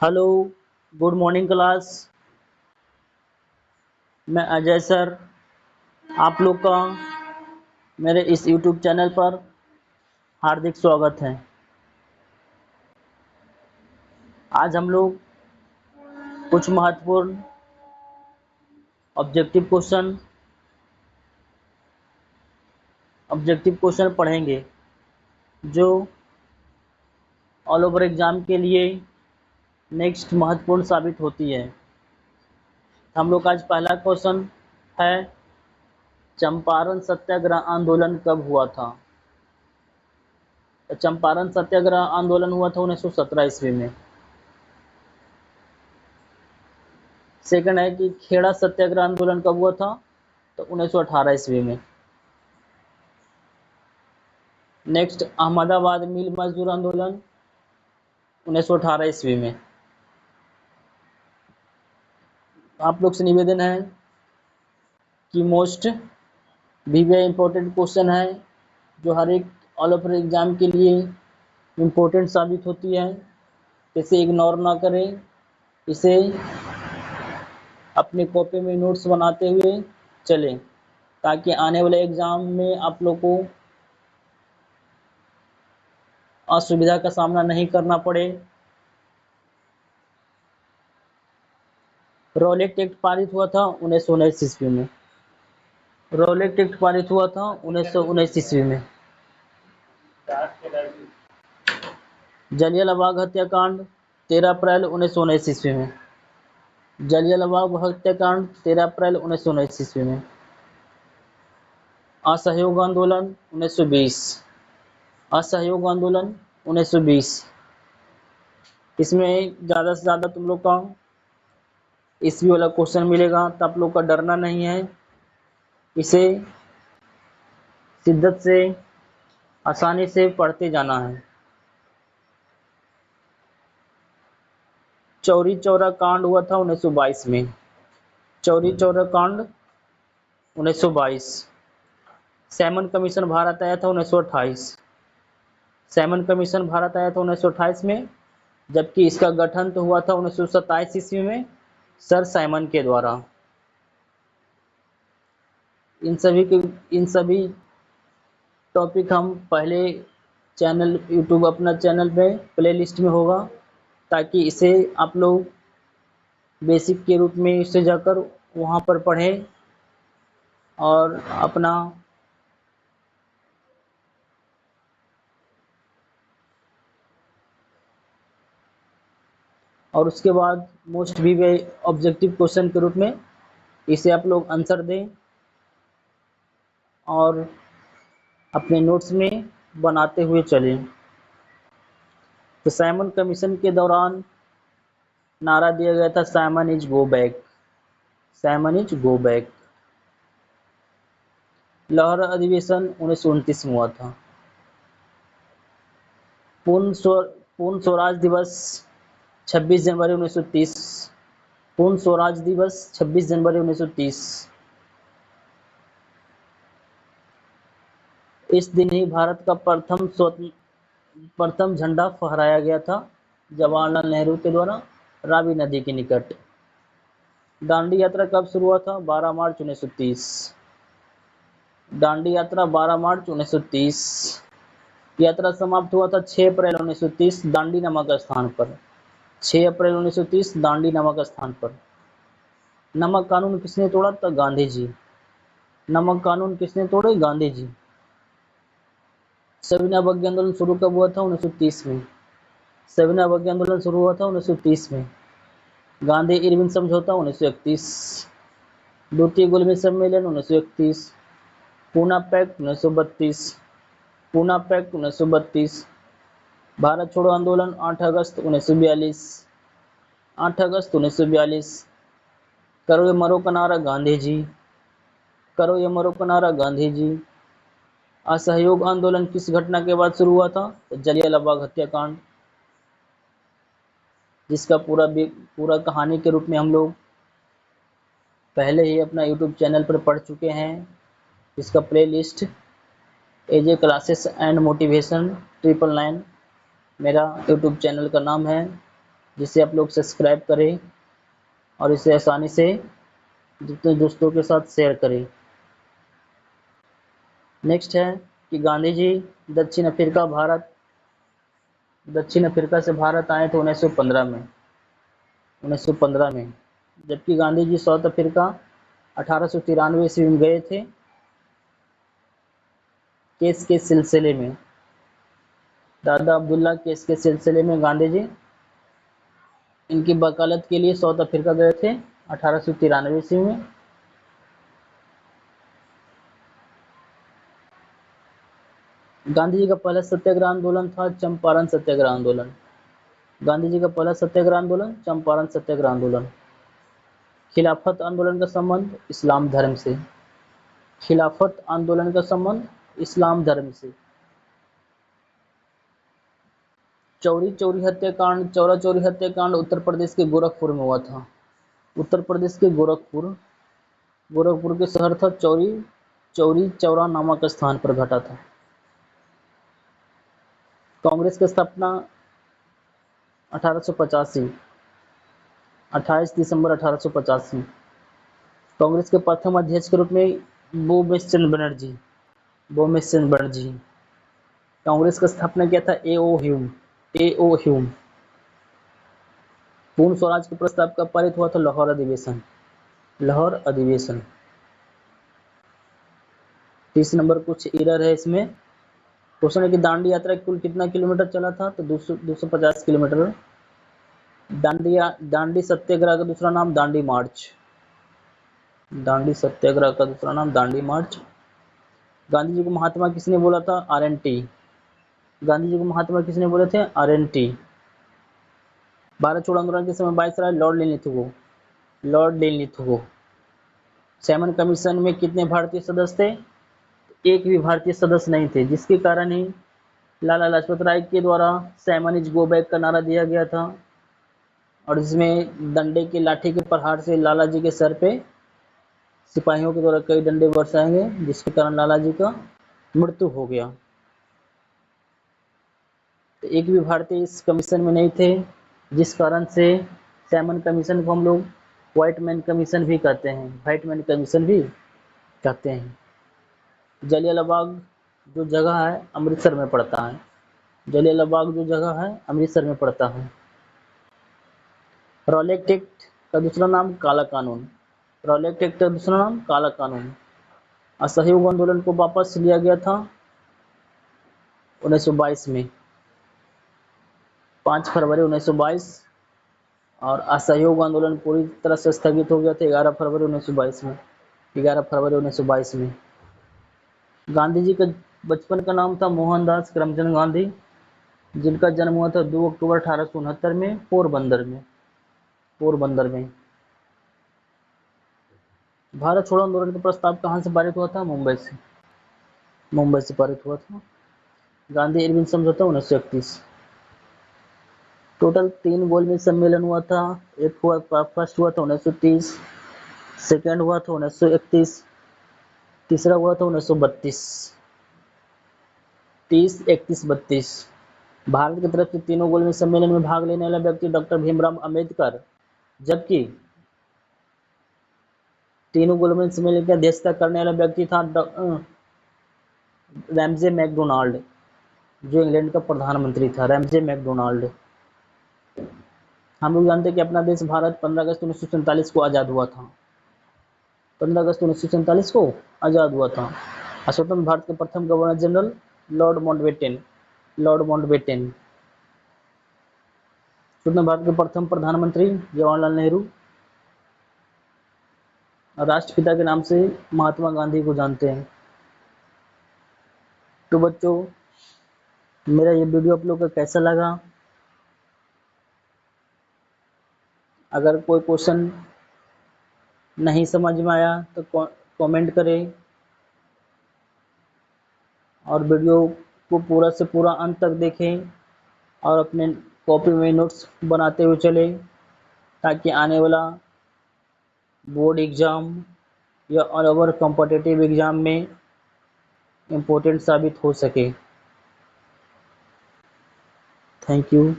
Hello, good morning class. मैं Ajay sir, आप लोग का मेरे इस यूट्यूब चैनल पर हार्दिक स्वागत है। आज हम लोग कुछ महत्वपूर्ण ऑब्जेक्टिव क्वेश्चन पढ़ेंगे जो ऑल ओवर एग्जाम के लिए नेक्स्ट महत्वपूर्ण साबित होती है। हम लोग का आज पहला क्वेश्चन है, चंपारण सत्याग्रह आंदोलन कब हुआ था? तो चंपारण सत्याग्रह आंदोलन हुआ था 1917 ईस्वी में। सेकंड है कि खेड़ा सत्याग्रह आंदोलन कब हुआ था? तो 1918 ईस्वी में। नेक्स्ट, अहमदाबाद मिल मजदूर आंदोलन 1918 ईस्वी में। आप लोग से निवेदन है कि मोस्ट वीवीआई इंपॉर्टेंट क्वेश्चन है जो हर एक ऑल ओवर एग्जाम के लिए इम्पोर्टेंट साबित होती है। इसे इग्नोर ना करें, इसे अपने कॉपी में नोट्स बनाते हुए चलें ताकि आने वाले एग्जाम में आप लोग को असुविधा का सामना नहीं करना पड़े। रॉलेट एक्ट पारित हुआ था 1919 ईस्वी में। रॉलेट एक्ट पारित हुआ था 1919 ईस्वी में। जलियांवाला हत्याकांड 13 अप्रैल 1919 ईस्वी में। जलियांवाला हत्याकांड 13 अप्रैल 1919 ईस्वी में। असहयोग आंदोलन 1920। असहयोग आंदोलन 1920। इसमें ज़्यादा से ज़्यादा तुम लोग का ईस्वी वाला क्वेश्चन मिलेगा, तो आप लोग का डरना नहीं है। इसे शिद्दत से आसानी से पढ़ते जाना है। चौरी चौरा कांड हुआ था 1922 में। चौरी चौरा कांड 1922। सैमन कमीशन भारत आया था 1928। सैमन कमीशन भारत आया था 1928 में, जबकि इसका गठन तो हुआ था 1927 ईस्वी में सर साइमन के द्वारा। इन सभी टॉपिक हम पहले चैनल यूट्यूब अपना चैनल पे प्लेलिस्ट में होगा, ताकि इसे आप लोग बेसिक के रूप में इसे जाकर वहाँ पर पढ़ें और अपना और उसके बाद मोस्ट वीवीआई ऑब्जेक्टिव क्वेश्चन के रूप में इसे आप लोग आंसर दें और अपने नोट्स में बनाते हुए चलें। तो साइमन कमीशन के दौरान नारा दिया गया था, Simon is go back. Simon is go back. Lahore अधिवेशन 1929 में हुआ था। पूर्ण स्वराज दिवस 26 जनवरी 1930। पूर्ण स्वराज दिवस 26 जनवरी 1930। इस दिन ही भारत का प्रथम झंडा फहराया गया था जवाहरलाल नेहरू के द्वारा रावी नदी के निकट। दांडी यात्रा कब शुरू हुआ था? 12 मार्च 1930। दांडी यात्रा 12 मार्च 1930। यात्रा समाप्त हुआ था 6 अप्रैल 1930 दांडी नामक स्थान पर। 6 अप्रैल 1930 दांडी नामक स्थान पर। नमक कानून किसने तोड़ा था? गांधी जी। नमक कानून किसने तोड़े? गांधी जी। सविनय अवज्ञा आंदोलन शुरू कब हुआ था? 1930 में। सविनय अवज्ञा आंदोलन शुरू हुआ था 1930 में। गांधी इरविन समझौता 1931। द्वितीय गोलमेज सम्मेलन 1931। पूना पैक्ट 1932। पूना पैक्ट 1932। भारत छोड़ो आंदोलन 8 अगस्त 1942। 8 अगस्त 1942। करो ये मरो का नारा गांधी जी। करो ये मरो का नारा गांधी जी। असहयोग आंदोलन किस घटना के बाद शुरू हुआ था? तो जलियांवाला हत्याकांड, जिसका पूरा कहानी के रूप में हम लोग पहले ही अपना यूट्यूब चैनल पर पढ़ चुके हैं। इसका playlist AJ classes and motivation 999 मेरा यूट्यूब चैनल का नाम है। जिसे आप लोग सब्सक्राइब करें और इसे आसानी से जितने दोस्तों के साथ शेयर करें। नेक्स्ट है कि गांधी जी दक्षिण अफ्रीका से भारत आए थे 1915 में, जबकि गांधी जी साउथ अफ्रीका 1893 ईस्वी में गए थे केस के सिलसिले में। दादा अब्दुल्ला केस के सिलसिले में गांधी जी इनकी वकालत के लिए साउथ अफ्रीका गए थे 1893 ईस्वी में। गांधी जी का पहला सत्याग्रह आंदोलन था चंपारण सत्याग्रह आंदोलन। गांधी जी का पहला सत्याग्रह आंदोलन चंपारण सत्याग्रह आंदोलन। खिलाफत आंदोलन का संबंध इस्लाम धर्म से। खिलाफत आंदोलन का संबंध इस्लाम धर्म से। चौरा चौरी हत्याकांड उत्तर प्रदेश के गोरखपुर में हुआ था। उत्तर प्रदेश के गोरखपुर के शहर था चौरी चौरा नामक स्थान पर घटा था। कांग्रेस की स्थापना 1885 28 दिसंबर 1885। कांग्रेस के प्रथम अध्यक्ष के रूप में भूपेश चंद्र बनर्जी। कांग्रेस का स्थापना किया था ए.ओ. ह्यूम। पूर्ण स्वराज के प्रस्ताव का पारित हुआ था लाहौर अधिवेशन। 30 नंबर कुछ एरर है इसमें। क्वेश्चन है कि दांडी यात्रा कुल कितना किलोमीटर चला था, तो 250 किलोमीटर। दांडी सत्याग्रह का दूसरा नाम दांडी मार्च। दांडी सत्याग्रह का दूसरा नाम दांडी मार्च। गांधी जी को महात्मा किसने बोला था, आर.एन.टी। गांधी जी को महात्मा किसने बोले थे, आर.एन.टी। भारत छोड़ो आंदोलन के समय वायसराय लॉर्ड लिनलिथ। सैमन कमीशन में कितने भारतीय सदस्य थे, एक भी भारतीय सदस्य नहीं थे, जिसके कारण ही लाला लाजपत राय के द्वारा सैमन इज गो बैक का नारा दिया गया था, और जिसमें डंडे के लाठी के प्रहार से लाला जी के सर पे सिपाहियों के द्वारा कई डंडे बरसाएंगे, जिसके कारण लाला जी का मृत्यु हो गया। तो एक भी भारतीय इस कमीशन में नहीं थे, जिस कारण से सैमन कमीशन को हम लोग व्हाइट मैन कमीशन भी कहते हैं। जलियांवाला बाग जो जगह है अमृतसर में पड़ता है। रॉलेट एक्ट का दूसरा नाम काला कानून। असहयोग आंदोलन को वापस लिया गया था 1922 में, 5 फरवरी 1922, और असहयोग आंदोलन पूरी तरह से स्थगित हो गया था 11 फरवरी 1922 में। गांधी जी का बचपन का नाम था मोहनदास करमचंद गांधी, जिनका जन्म हुआ था 2 अक्टूबर 1869 में पोरबंदर में। भारत छोड़ो आंदोलन का प्रस्ताव कहाँ से पारित हुआ था, मुंबई से पारित हुआ था। गांधी इरविन समझौता 1931। टोटल 3 गोलमेज सम्मेलन हुआ था। फर्स्ट हुआ था 1930, सेकेंड हुआ था 1931, तीसरा हुआ था 1932। 30, 31, 32। भारत की तरफ से तीनों गोलमेज सम्मेलन में भाग लेने वाला व्यक्ति डॉक्टर भीमराव अम्बेडकर, जबकि तीनों गोलमेज सम्मेलन की अध्यक्षता करने वाला व्यक्ति था रैमजे मैकडोनाल्ड, जो इंग्लैंड का प्रधानमंत्री था। हम लोग जानते हैं कि अपना देश भारत 15 अगस्त 1947 को आज़ाद हुआ था। स्वतंत्र भारत के प्रथम गवर्नर जनरल लॉर्ड माउंटबेटन। स्वतंत्र भारत के प्रथम प्रधानमंत्री जवाहरलाल नेहरू। राष्ट्रपिता के नाम से महात्मा गांधी को जानते हैं। तो बच्चों, मेरा ये वीडियो आप लोग का कैसा लगा? अगर कोई क्वेश्चन नहीं समझ में आया तो कमेंट करें, और वीडियो को पूरा से पूरा अंत तक देखें, और अपने कॉपी में नोट्स बनाते हुए चलें, ताकि आने वाला बोर्ड एग्ज़ाम या और अदर कॉम्पिटिटिव एग्ज़ाम में इम्पोर्टेंट साबित हो सके। Thank you.